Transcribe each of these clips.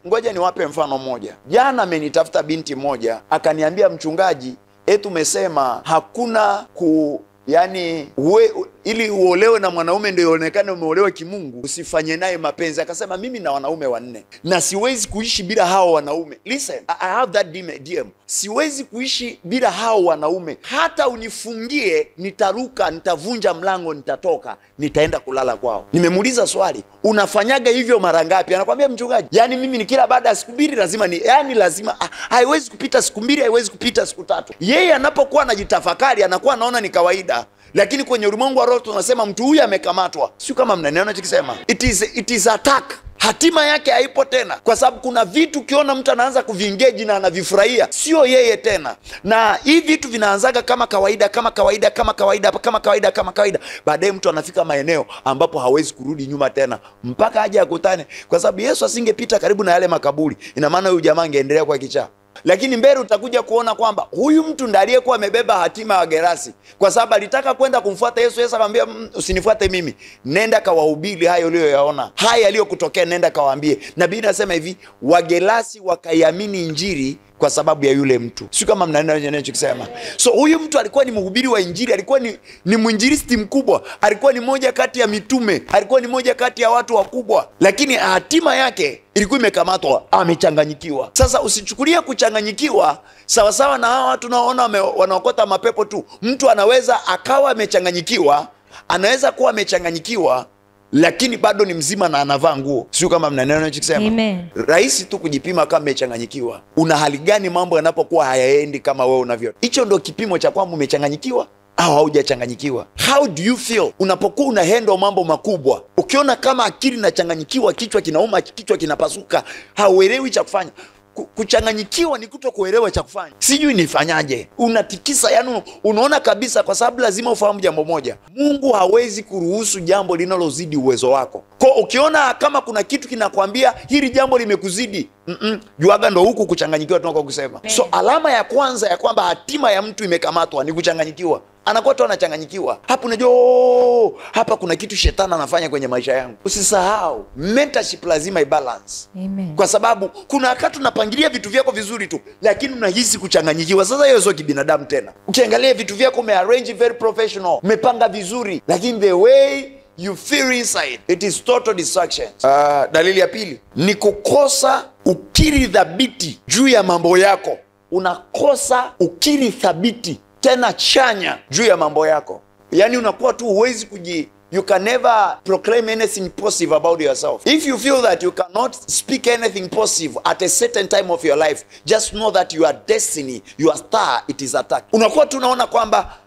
Ngoja niwape mfano mmoja. Jana amenitafuta binti moja, akaniambia, mchungaji, umesema hakuna yani ili uolewe na mwanaume ndio ionekane umeolewa kimungu, usifanye naye mapenzi. Akasema, mimi na wanaume 4 na siwezi kuishi bila hao wanaume. Listen, I have that DM. Siwezi kuishi bila hao wanaume. Hata unifungie, nitaruka, nitavunja mlango, nitatoka, nitaenda kulala kwao. Nimemuuliza swali, unafanyaga hivyo mara ngapi? Anakuambia, mchungaji, yani mimi ni kila baada ya siku 2 lazima lazima, haiwezi kupita siku 2, haiwezi kupita siku 3. Yeye anapokuwa anajitafakari anakuwa anaona ni kawaida. Lakini kwenye ulimwengu wa roho tunasema mtu huyu amekamatwa. Sio kama mnaniona chikisema. It is attack. Hatima yake haipo tena, kwa sababu kuna vitu ukiona mtu anaanza kuvingeji na anavifurahia, sio yeye tena. Na hii vitu vinaanzaga kama kawaida. Baadaye mtu anafika maeneo ambapo hawezi kurudi nyuma tena mpaka aje akutane, kwa sababu Yesu asingepita karibu na yale makaburi, ina maana huyu jamaa angeendelea kwa kichaa. Lakini mbele utakuja kuona kwamba huyu mtu ndiye aliyekuwa amebeba hatima ya Gerasi, kwa sababu alitaka kwenda kumfuata Yesu. Yesu akamwambia, usinifuate mimi, nenda kawahubiri hayo uliyoyaona, haya yaliyokutokea, nenda kawaambie. Na Biblia inasema hivi, Wagerasi wakaiamini Injili kwa sababu ya yule mtu. Sio kama mnanielewa kusema. So huyu mtu alikuwa ni mhubiri wa Injili, alikuwa ni mwinjilisti mkubwa, alikuwa ni moja kati ya mitume, alikuwa ni moja kati ya watu wakubwa, lakini hatima yake ilikuwa imekamatwa, amechanganyikiwa. Sasa usichukulie kuchanganyikiwa sawa sawa na hawa watu naona wanaokota mapepo tu. Mtu anaweza akawa amechanganyikiwa, anaweza kuwa amechanganyikiwa lakini bado ni mzima na anavaa nguo. Sio kama mnanena ninachosema. Amen. Rahisi tu kujipima kama umechanganyikiwa. Una hali gani mambo yanapokuwa hayaendi kama wewe unavyo. Hicho ndio kipimo cha kwamba umechanganyikiwa au haujachanganyikiwa. How do you feel unapokuwa una handle mambo makubwa? Ukiona kama akili inachanganyikiwa, kichwa kinauma, kichwa kinapasuka, hauelewi cha kufanya. Kuchanganyikiwa ni kutokuelewa cha kufanya. Sijui nifanyaje. Unatikisa, yani unaona kabisa, kwa sababu lazima ufahamu jambo moja. Mungu hawezi kuruhusu jambo linalozidi uwezo wako. Kwa ukiona kama kuna kitu kinakwambia hili jambo limekuzidi, juaga ndo huku kuchanganyikiwa tunako kusema. So alama ya kwanza ya kwamba hatima ya mtu imekamatwa ni kuchanganyikiwa. Anakuwa tu anachanganyikiwa. Hapo unajua hapa kuna kitu shetani anafanya kwenye maisha yangu. Usisahau, mentorship lazima ibalance. Amen. Kwa sababu kuna wakati unapangilia vitu vyako vizuri tu, lakini unahisi kuchanganyikiwa. Sasa hiyo sio kibinadamu tena. Ukiangalia vitu vyako umearrange very professional, umepanga vizuri, lakini the way you feel inside, it is total distraction. Dalili ya pili ni kukosa ukiri thabiti juu ya mambo yako. Unakosa ukiri thabiti tena chanya juu ya mambo yako. Yani unakuwa tu huwezi you can never proclaim anything positive about yourself. If you feel that you cannot speak anything positive at a certain time of your life, just know that your destiny, your star, it is attacked. Unakuwa tu unaona kwamba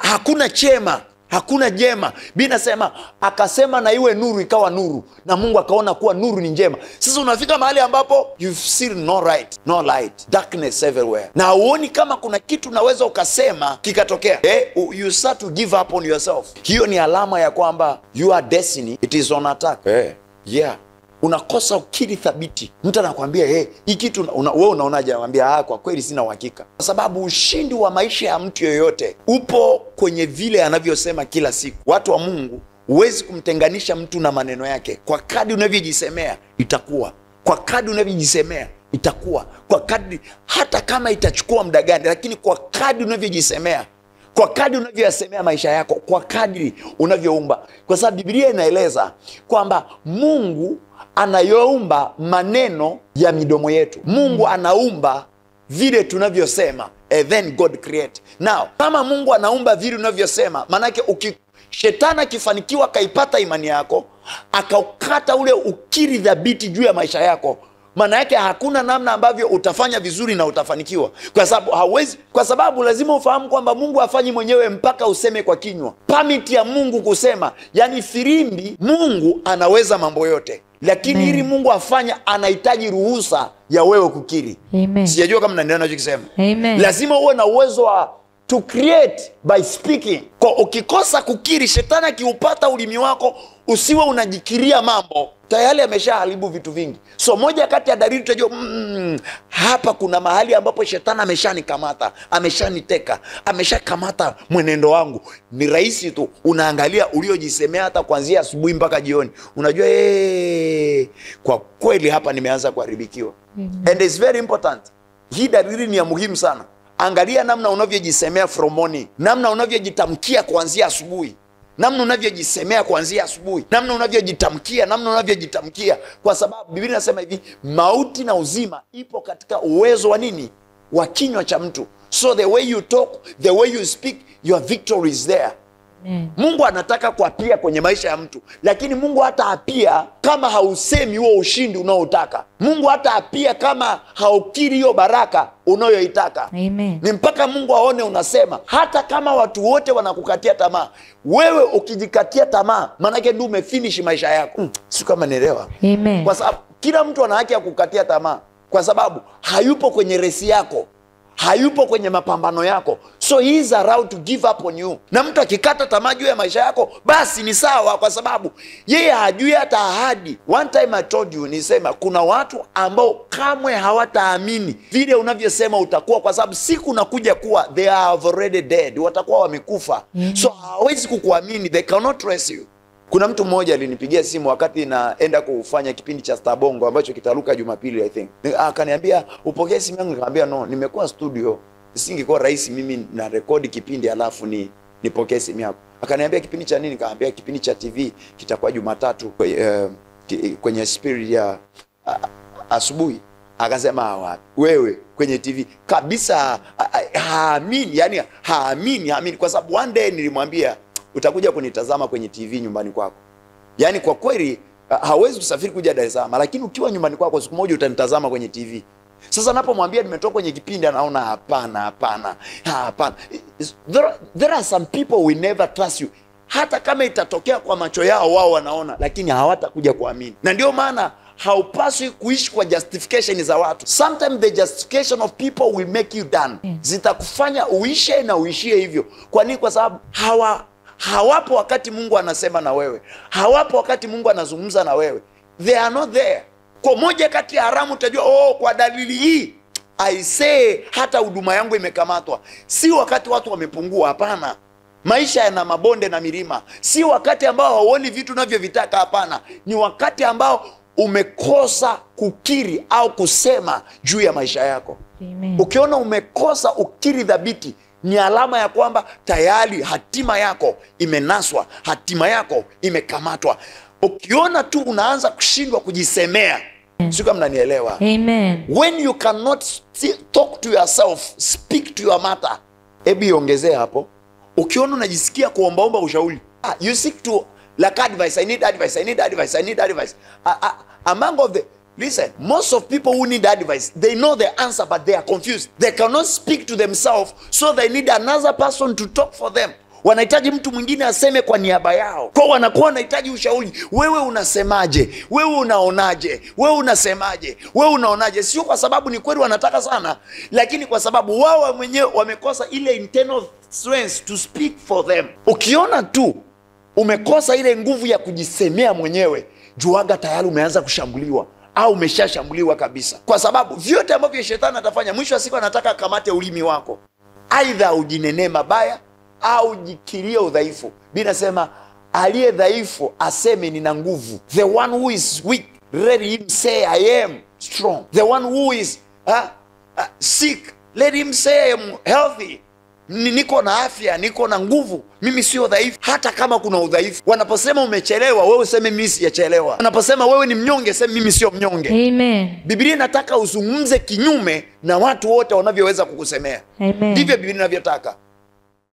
hakuna chema, hakuna jema. Biblia inasema akasema na iwe nuru, ikawa nuru, na Mungu akaona kuwa nuru ni njema. Sasa unafika mahali ambapo you see no right, no light, darkness everywhere. Na uoni kama kuna kitu unaweza ukasema kikatokea. You start to give up on yourself. Hiyo ni alama ya kwamba your destiny, it is on attack. Yeah. Unakosa ukiri thabiti. Mtu anakuambia hii kitu wewe unaonaje? Anamwambia kwa kweli sina uhakika. Kwa sababu ushindi wa maisha ya mtu yoyote upo kwenye vile anavyosema kila siku. Watu wa Mungu, huwezi kumtenganisha mtu na maneno yake. Kwa kadri unavyojisemea itakuwa. Kwa kadri unavyojisemea itakuwa. Kwa kadri hata kama itachukua muda gani, lakini kwa kadri unavyojisemea, kwa kadri unavyoyasemea maisha yako, kwa kadri unavyoumba. Kwa sababu Biblia inaeleza kwamba Mungu anayoumba maneno ya midomo yetu. Mungu anaumba vile tunavyosema, then God create. Now, kama Mungu anaumba vile unavyosema, manake shetani akifanikiwa kaipata imani yako, akaukata ule ukiri thabiti juu ya maisha yako, maana yake hakuna namna ambavyo utafanya vizuri na utafanikiwa. Kwa sababu hauwezi, kwa sababu lazima ufahamu kwamba Mungu hafanyi mwenyewe mpaka useme kwa kinywa. Permit ya Mungu kusema, yani firimbi, Mungu anaweza mambo yote. Lakini ili Mungu afanya, anahitaji ruhusa ya wewe kukiri. Amen. Sijajua kama mnaelewa ninachokisema. Amen. Lazima uwe na uwezo wa to create by speaking. Kwa ukikosa kukiri, shetani akiupata ulimi wako, usiwe unajikiria mambo, tayari ameshaharibu vitu vingi. So moja kati ya dalili tutajua hapa kuna mahali ambapo shetani ameshanikamata, ameshaniteka, ameshakamata mwenendo wangu. Ni rahisi tu, unaangalia uliojisemea hata kuanzia asubuhi mpaka jioni. Unajua kwa kweli hapa nimeanza kuharibikiwa. And it's very important. Hii dalili ni ya muhimu sana. Angalia namna unavyojisemea from morning, namna unavyojitamkia kuanzia asubuhi, namna unavyojisemea kuanzia asubuhi, namna unavyojitamkia, kwa sababu Biblia inasema hivi, mauti na uzima ipo katika uwezo wa nini? Wa kinywa cha mtu. So the way you talk, the way you speak, your victory is there. Mungu anataka kuapia kwenye maisha ya mtu, lakini Mungu hata apia kama hausemi huo ushindi unaotaka. Mungu hata apia kama haukiri hiyo baraka unayoitaka. Amen. Ni mpaka Mungu aone unasema. Hata kama watu wote wanakukatia tamaa, wewe ukijikatia tamaa, manake ndio umefinish maisha yako. Si kama nielewa? Amen. Kwa sababu kila mtu ana haki ya kukatia tamaa, kwa sababu hayupo kwenye resi yako, hayupo kwenye mapambano yako. So he is around to give up on you. Na mtu akikata tamaa juu ya maisha yako, basi ni sawa, kwa sababu yeye hajui hata ahadi. One time I told you, nisema kuna watu ambao kamwe hawataamini vile unavyosema utakuwa, kwa sababu siku unakuja kuwa they are already dead, watakuwa wamekufa. So hawezi kukuamini, they cannot trace you. Kuna mtu mmoja alinipigia simu wakati naenda kufanya kipindi cha Star Bongo ambacho kitaruka Jumapili I think. Akaniambia upokee simu yangu, nikamwambia no, nimekuwa studio. Isingekuwa rahisi mimi na rekodi kipindi alafu nipokee simu yako. Akaniambia kipindi cha nini? Nikamwambia kipindi cha TV kitakuwa Jumatatu kwenye Spirit ya asubuhi. Akasema wapi? Wewe kwenye TV kabisa, haamini, yani haamini, kwa sababu one day nilimwambia utakuja kunitazama kwenye TV nyumbani kwako. Yani kwa kweli hawezi kusafiri kuja Dar es Salaam, lakini ukiwa nyumbani kwako siku moja utanitazama kwenye TV. Sasa napomwambia nimetoka kwenye kipindi, anaona hapana. There are some people we never trust you. Hata kama itatokea kwa macho yao wao wanaona, lakini hawatakuja kuamini. Na ndio maana haupaswi kuishi kwa justification za watu. Sometimes the justification of people will make you done. Zitakufanya uishe na uishie hivyo. Kwa nini? Kwa sababu hawapo wakati Mungu anasema na wewe, hawapo wakati Mungu anazungumza na wewe. They are not there. Kwa moja kati ya haramu utajua, kwa dalili hii I say hata huduma yangu imekamatwa. Si wakati watu wamepungua, hapana. Maisha yana mabonde na milima. Si wakati ambao hauoni vitu unavyovitaka, hapana. Ni wakati ambao umekosa kukiri au kusema juu ya maisha yako. Amen. Ukiona umekosa ukiri dhabiti, ni alama ya kwamba tayari hatima yako imenaswa, hatima yako imekamatwa. Ukiona tu unaanza kushindwa kujisemea, sio kama mnanielewa. Amen. When you cannot talk to yourself, speak to your matter. Hebu iongezee hapo. Ukiona unajisikia kuombaomba ushauri, you seek to like advice. I need advice. Among of the listen, most of people who need advice, they know the answer but they are confused. They cannot speak to themselves, so they need another person to talk for them. Wanahitaji mtu mwingine aseme kwa niaba yao. Kwa wanakuwa wanahitaji ushauri. Wewe unasemaje? Wewe unaonaje? Wewe unasemaje? Wewe unaonaje? Sio kwa sababu ni kweli wanataka sana, lakini kwa sababu wao wenyewe wamekosa ile internal strength to speak for them. Ukiona tu umekosa ile nguvu ya kujisemea mwenyewe, juaga tayari umeanza kushambuliwa au umeshashambuliwa kabisa. Kwa sababu vyote ambavyo shetani atafanya, mwisho wa siku anataka kamate ulimi wako. Aidha ujinenee mabaya au jikirie udhaifu. Biblia inasema aliye dhaifu aseme nina nguvu. The one who is weak, let him say I am strong. The one who is sick, let him say I am healthy. Niko na afya, niko na nguvu, mimi sio dhaifu. Hata kama kuna udhaifu, wanaposema umechelewa, wewe useme mimi sijachelewa. Wanaposema wewe ni mnyonge, sema mimi sio mnyonge. Amen. Biblia inataka uzungumze kinyume na watu wote wanavyoweza kukusemea. Amen. Ndivyo Biblia inavyotaka.